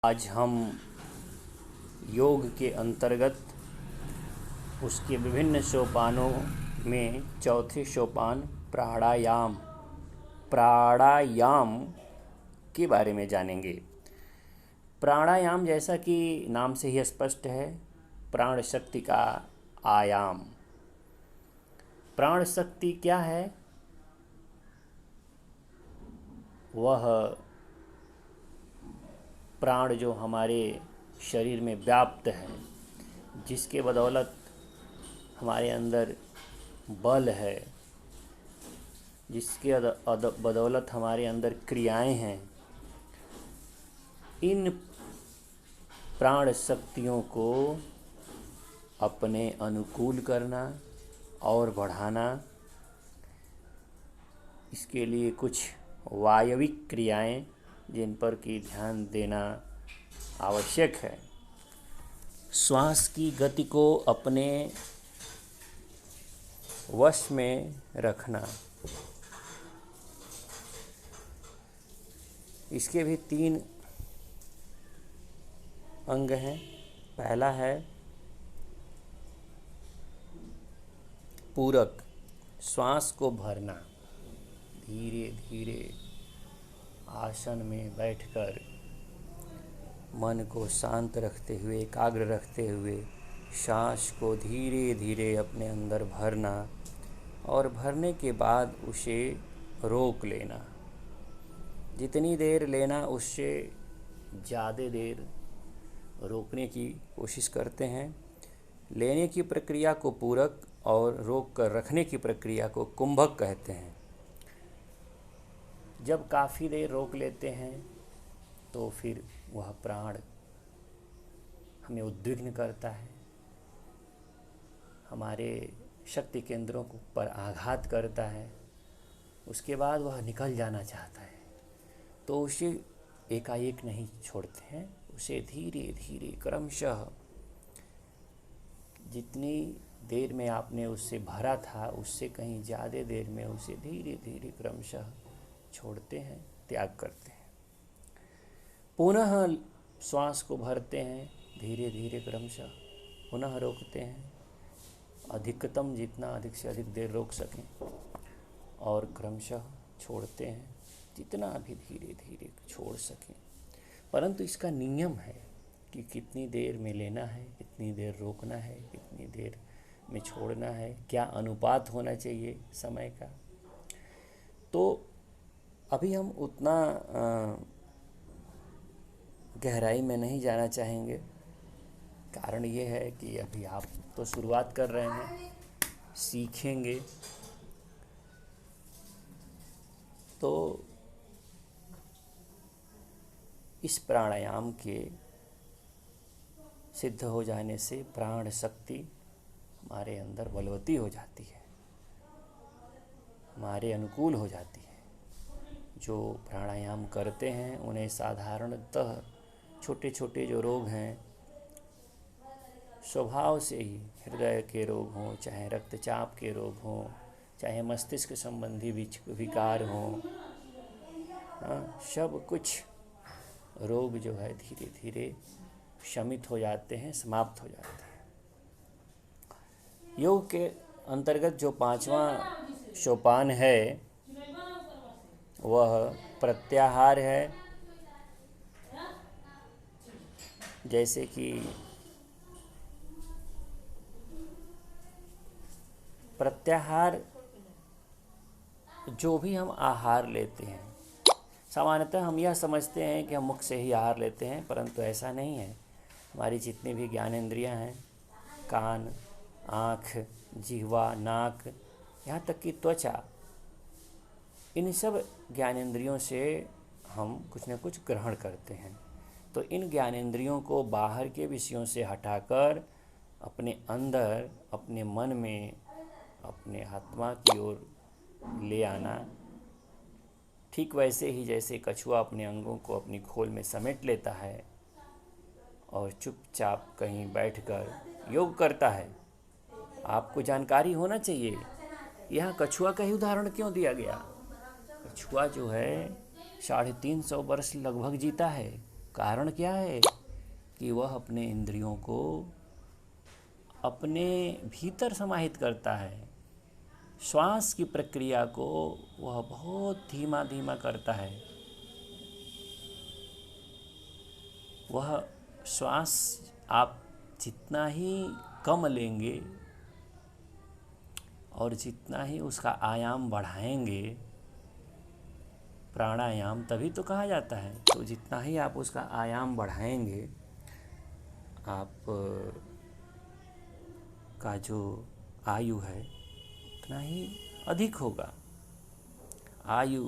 आज हम योग के अंतर्गत उसके विभिन्न सोपानों में चौथे सोपान प्राणायाम के बारे में जानेंगे। प्राणायाम जैसा कि नाम से ही स्पष्ट है, प्राण शक्ति का आयाम। प्राण शक्ति क्या है? वह प्राण जो हमारे शरीर में व्याप्त है, जिसके बदौलत हमारे अंदर बल है, जिसके बदौलत हमारे अंदर क्रियाएं हैं, इन प्राण शक्तियों को अपने अनुकूल करना और बढ़ाना, इसके लिए कुछ वायविक क्रियाएं जिन पर कि ध्यान देना आवश्यक है। श्वास की गति को अपने वश में रखना। इसके भी 3 अंग हैं। पहला है पूरक, श्वास को भरना। धीरे धीरे आसन में बैठकर मन को शांत रखते हुए, एकाग्र रखते हुए सांस को धीरे धीरे अपने अंदर भरना और भरने के बाद उसे रोक लेना। जितनी देर लेना उससे ज़्यादा देर रोकने की कोशिश करते हैं। लेने की प्रक्रिया को पूरक और रोक कर रखने की प्रक्रिया को कुंभक कहते हैं। जब काफ़ी देर रोक लेते हैं तो फिर वह प्राण हमें उद्विग्न करता है, हमारे शक्ति केंद्रों पर आघात करता है। उसके बाद वह निकल जाना चाहता है, तो उसे एकाएक नहीं छोड़ते हैं, उसे धीरे धीरे क्रमशः जितनी देर में आपने उससे भरा था उससे कहीं ज़्यादा देर में उसे धीरे धीरे क्रमशः छोड़ते हैं, त्याग करते हैं। पुनः श्वास को भरते हैं धीरे धीरे क्रमशः, पुनः रोकते हैं, अधिकतम जितना अधिक से अधिक देर रोक सकें, और क्रमशः छोड़ते हैं जितना भी धीरे धीरे छोड़ सकें। परंतु इसका नियम है कि कितनी देर में लेना है, कितनी देर रोकना है, कितनी देर में छोड़ना है, क्या अनुपात होना चाहिए समय का। तो अभी हम उतना गहराई में नहीं जाना चाहेंगे। कारण ये है कि अभी आप तो शुरुआत कर रहे हैं, सीखेंगे। तो इस प्राणायाम के सिद्ध हो जाने से प्राण शक्ति हमारे अंदर बलवती हो जाती है, हमारे अनुकूल हो जाती है। जो प्राणायाम करते हैं उन्हें साधारणतः छोटे छोटे जो रोग हैं, स्वभाव से ही हृदय के रोग हों, चाहे रक्तचाप के रोग हों, चाहे मस्तिष्क संबंधी विकार हों, सब कुछ रोग जो है धीरे धीरे शमित हो जाते हैं, समाप्त हो जाते हैं। योग के अंतर्गत जो 5वां सोपान है वह प्रत्याहार है। जैसे कि प्रत्याहार जो भी हम आहार लेते हैं, सामान्यतः हम यह समझते हैं कि हम मुख से ही आहार लेते हैं, परंतु ऐसा नहीं है। हमारी जितनी भी ज्ञानेंद्रियां हैं, कान, आँख, जिह्वा, नाक, यहाँ तक कि त्वचा, इन सब ज्ञानेंद्रियों से हम कुछ न कुछ ग्रहण करते हैं। तो इन ज्ञानेंद्रियों को बाहर के विषयों से हटाकर अपने अंदर, अपने मन में, अपने आत्मा की ओर ले आना, ठीक वैसे ही जैसे कछुआ अपने अंगों को अपनी खोल में समेट लेता है और चुपचाप कहीं बैठकर योग करता है। आपको जानकारी होना चाहिए यहाँ कछुआ का ही उदाहरण क्यों दिया गया। कछुआ जो है 350 वर्ष लगभग जीता है, कारण क्या है कि वह अपने इंद्रियों को अपने भीतर समाहित करता है। श्वास की प्रक्रिया को वह बहुत धीमा धीमा करता है। वह श्वास आप जितना ही कम लेंगे और जितना ही उसका आयाम बढ़ाएंगे, प्राणायाम तभी तो कहा जाता है, तो जितना ही आप उसका आयाम बढ़ाएंगे, आप का जो आयु है उतना ही अधिक होगा। आयु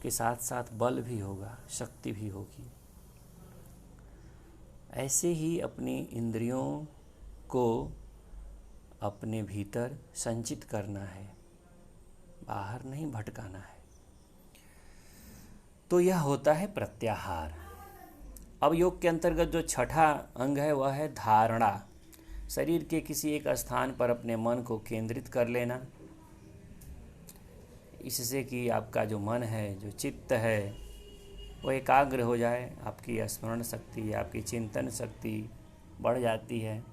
के साथ साथ बल भी होगा, शक्ति भी होगी। ऐसे ही अपनी इंद्रियों को अपने भीतर संचित करना है, बाहर नहीं भटकाना है। तो यह होता है प्रत्याहार। अब योग के अंतर्गत जो छठा अंग है वह है धारणा। शरीर के किसी एक स्थान पर अपने मन को केंद्रित कर लेना, इससे कि आपका जो मन है, जो चित्त है, वो एकाग्र हो जाए। आपकी स्मरण शक्ति, आपकी चिंतन शक्ति बढ़ जाती है,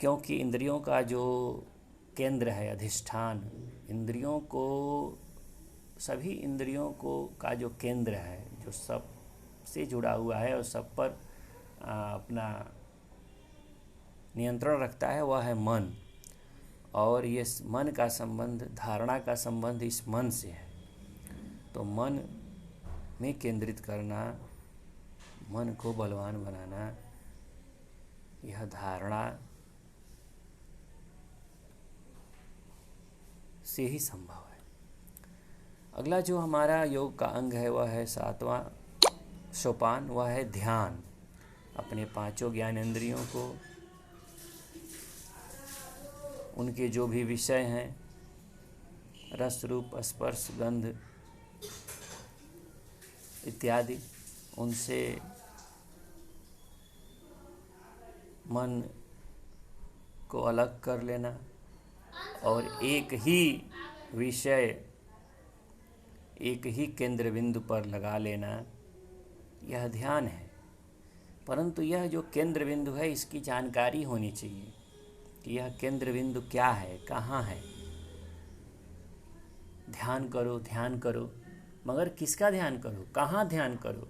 क्योंकि इंद्रियों का जो केंद्र है, अधिष्ठान, इंद्रियों को, सभी इंद्रियों को का जो केंद्र है, जो सब से जुड़ा हुआ है और सब पर अपना नियंत्रण रखता है, वह है मन। और ये मन का संबंध, धारणा का संबंध इस मन से है। तो मन में केंद्रित करना, मन को बलवान बनाना, यह धारणा से ही संभव है। अगला जो हमारा योग का अंग है वह है सातवां सोपान, वह है ध्यान। अपने पांचों ज्ञानेंद्रियों को, उनके जो भी विषय हैं, रस, रूप, स्पर्श, गंध इत्यादि, उनसे मन को अलग कर लेना और एक ही विषय, एक ही केंद्र बिंदु पर लगा लेना, यह ध्यान है। परंतु यह जो केंद्र बिंदु है, इसकी जानकारी होनी चाहिए कि यह केंद्र बिंदु क्या है, कहाँ है। ध्यान करो, ध्यान करो, मगर किसका ध्यान करो, कहाँ ध्यान करो,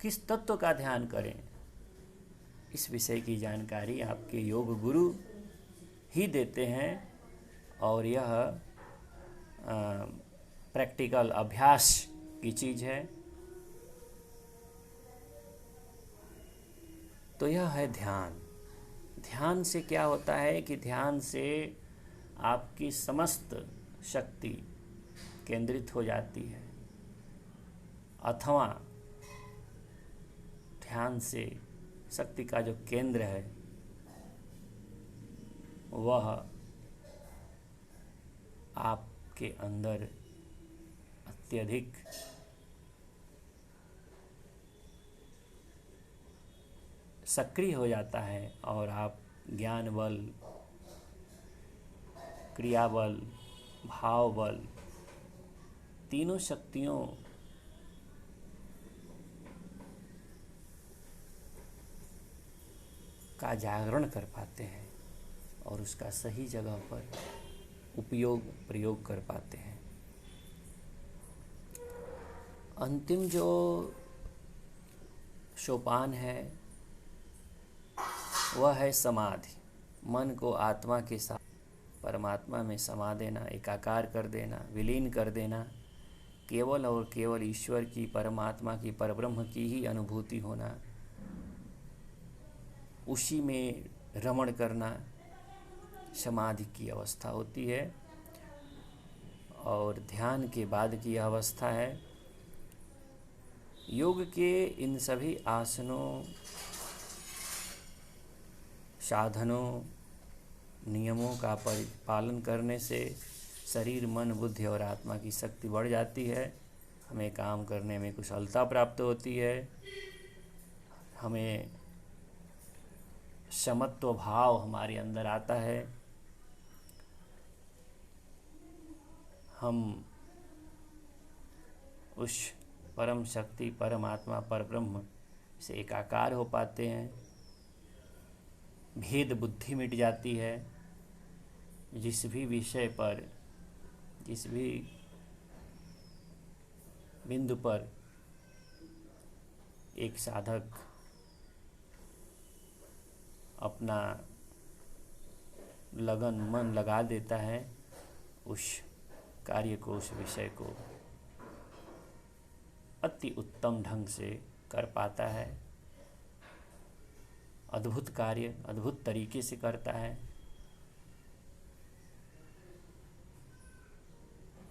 किस तत्व का ध्यान करें, इस विषय की जानकारी आपके योग गुरु ही देते हैं। और यह प्रैक्टिकल अभ्यास की चीज़ है। तो यह है ध्यान। ध्यान से क्या होता है कि ध्यान से आपकी समस्त शक्ति केंद्रित हो जाती है, अथवा ध्यान से शक्ति का जो केंद्र है वह आपके अंदर अत्यधिक सक्रिय हो जाता है और आप ज्ञान बल, क्रिया बल, भाव बल, तीनों शक्तियों का जागरण कर पाते हैं और उसका सही जगह पर प्रयोग कर पाते हैं। अंतिम जो सोपान है वह है समाधि। मन को आत्मा के साथ परमात्मा में समा देना, एकाकार कर देना, विलीन कर देना, केवल और केवल ईश्वर की, परमात्मा की, परब्रह्म की ही अनुभूति होना, उसी में रमण करना समाधि की अवस्था होती है। और ध्यान के बाद की अवस्था है। योग के इन सभी आसनों, साधनों, नियमों का पालन करने से शरीर, मन, बुद्धि और आत्मा की शक्ति बढ़ जाती है। हमें काम करने में कुशलता प्राप्त होती है। हमें समत्व भाव हमारे अंदर आता है। हम उस परम शक्ति, परमात्मा, परब्रह्म से एकाकार हो पाते हैं। भेद बुद्धि मिट जाती है। जिस भी विषय पर, जिस भी बिंदु पर एक साधक अपना लगन मन लगा देता है, उस कार्य को, उस विषय को अति उत्तम ढंग से कर पाता है। अद्भुत कार्य अद्भुत तरीके से करता है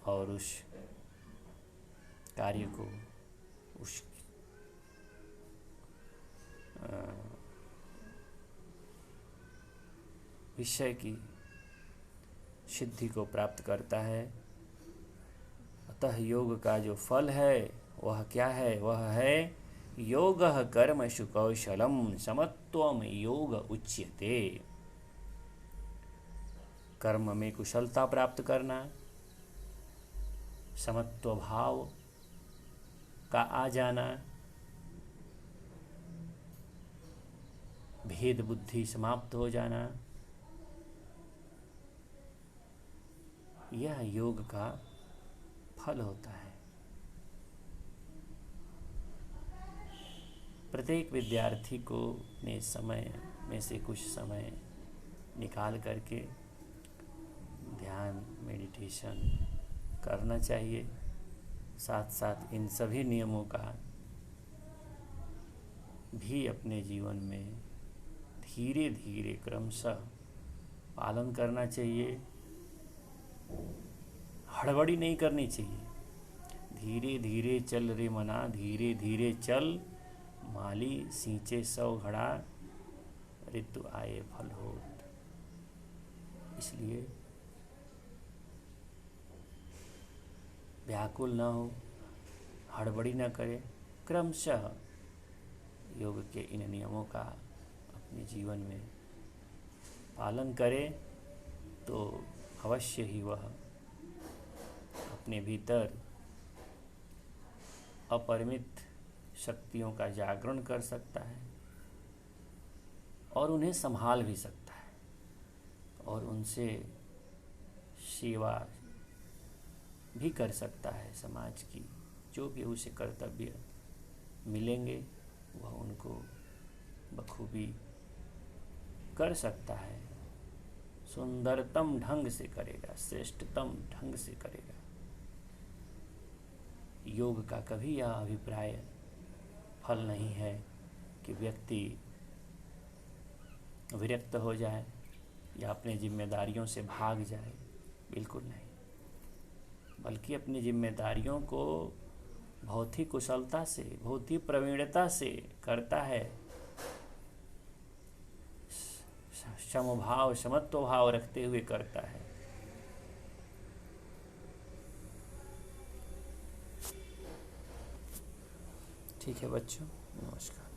और उस कार्य को, उस विषय की सिद्धि को प्राप्त करता है। अतः योग का जो फल है वह क्या है? वह है योगः कर्मसु कौशलम समत्वम योग उच्यते। कर्म में कुशलता प्राप्त करना, समत्व भाव का आ जाना, भेद बुद्धि समाप्त हो जाना, यह योग का फल होता है। प्रत्येक विद्यार्थी को अपने समय में से कुछ समय निकाल करके ध्यान, मेडिटेशन करना चाहिए। साथ साथ इन सभी नियमों का भी अपने जीवन में धीरे धीरे क्रमशः पालन करना चाहिए। हड़बड़ी नहीं करनी चाहिए। धीरे धीरे चल रे मना, धीरे धीरे चल, माली सींचे 100 घड़ा, ऋतु आए फल होत। इसलिए व्याकुल न हो, हड़बड़ी न करे, क्रमशः योग के इन नियमों का अपने जीवन में पालन करे तो अवश्य ही वह अपने भीतर अपरिमित शक्तियों का जागरण कर सकता है और उन्हें संभाल भी सकता है और उनसे सेवा भी कर सकता है। समाज की जो भी उसे कर्तव्य मिलेंगे वह उनको बखूबी कर सकता है। सुंदरतम ढंग से करेगा, श्रेष्ठतम ढंग से करेगा। योग का कभी यह अभिप्राय फल नहीं है कि व्यक्ति विरक्त हो जाए या अपनी जिम्मेदारियों से भाग जाए, बिल्कुल नहीं, बल्कि अपनी जिम्मेदारियों को बहुत ही कुशलता से, बहुत ही प्रवीणता से करता है। समभाव, समत्व भाव रखते हुए करता है। ठीक है बच्चों, नमस्कार।